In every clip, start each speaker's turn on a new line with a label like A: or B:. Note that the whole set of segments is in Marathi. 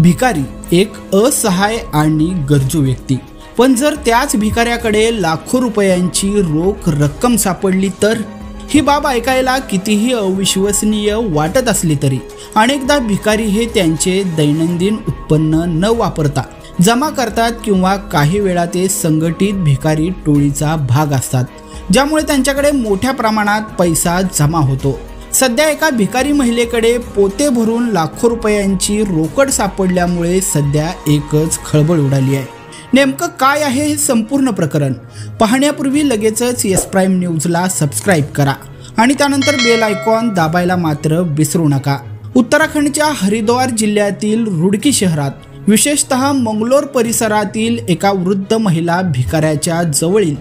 A: भिकारी एक असहाय आणि गरजू व्यक्ती, पण जर त्याच भिकाऱ्याकडे लाखो रुपयांची रोख रक्कम सापडली तर ही बाब ऐकायला कितीही अविश्वसनीय वाटत असली तरी अनेकदा भिकारी हे त्यांचे दैनंदिन उत्पन्न न वापरता जमा करतात किंवा काही वेळा ते संघटित भिकारी टोळीचा भाग असतात, ज्यामुळे त्यांच्याकडे मोठ्या प्रमाणात पैसा जमा होतो। सध्या एका भिकारी महिलेकडे पोते भरून लाखो रुपयांची रोकड सापडल्यामुळे सध्या एकच खळबळ उडाली आहे। नेमकं काय आहे हे संपूर्ण प्रकरण पाहण्यापूर्वी लगेचच यस प्राइम न्यूजला सबस्क्राइब करा आणि त्यानंतर बेल आयकॉन दाबायला मात्र विसरू नका। उत्तराखंडच्या हरिद्वार जिल्ह्यातील रुडकी शहरात विशेषतः मंगलोर परिसरातील एका वृद्ध महिला भिकाऱ्याच्या जवळील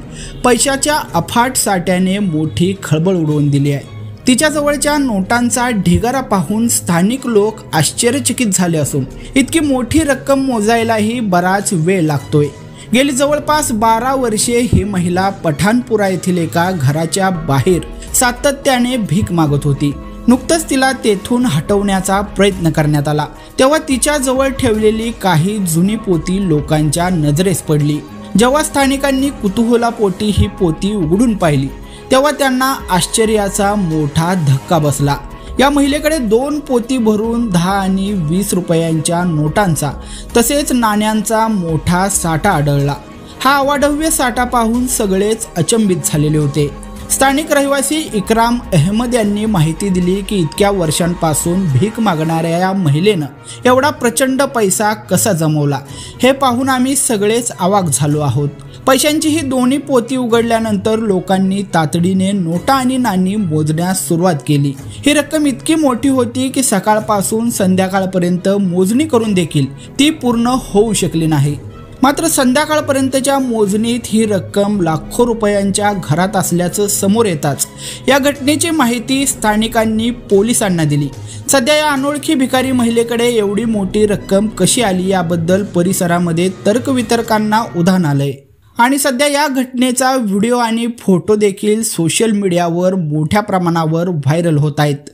A: पैशाच्या अफाट साठ्याने मोठी खळबळ उडवून दिली आहे। तिच्या जवळच्या नोटांचा ढिगारा पाहून स्थानिक लोक आश्चर्यचकित झाले असून इतकी मोठी रक्कम मोजायलाही बराच वेळ लागतोय। गेली जवळपास 12 वर्षे ही महिला पठाणपुरा येथील एका घराच्या बाहेर सातत्याने भीक मागत होती। नुकतंच तिला तेथून हटवण्याचा प्रयत्न करण्यात आला तेव्हा तिच्या जवळ ठेवलेली काही जुनी पोती लोकांच्या नजरेस पडली। जेव्हा स्थानिकांनी कुतूहलापोटी ही पोती उघडून पाहिली तेव्हा त्यांना आश्चर्याचा मोठा धक्का बसला। या महिलेकडे 2 पोती भरून 10 आणि 20 रुपयांच्या नोटांचा तसेच नाण्यांचा मोठा साठा आढळला। हा अवाढव्य साठा पाहून सगळेच अचंबित झालेले होते। स्थानिक रहिवासी इकराम अहमद यांनी माहिती दिली की इतक्या वर्षांपासून भीक मागणाऱ्या या महिलेनं एवढा प्रचंड पैसा कसा जमवला हे पाहून आम्ही सगळेच अवाक झालो आहोत। पैशांची ही दोन्ही पोती उघडल्यानंतर लोकांनी तातडीने नोटा आणि नाणी मोजण्यास सुरुवात केली। ही रक्कम इतकी मोठी होती की सकाळपासून संध्याकाळपर्यंत मोजणी करून देखील ती पूर्ण होऊ शकली नाही। मात्र संध्याकाळपर्यंतच्या मोजणीत ही रक्कम लाखो रुपयांच्या घरात असल्याचं समोर येताच या घटनेची माहिती स्थानिकांनी पोलिसांना दिली। सध्या या अनोळखी भिकारी महिलेकडे एवढी मोठी रक्कम कशी आली याबद्दल परिसरामध्ये तर्कवितर्कांना उधाण आलंय आणि सध्या या घटनेचा व्हिडिओ आणि फोटो देखील सोशल मीडियावर मोठ्या प्रमाणावर व्हायरल होत आहेत।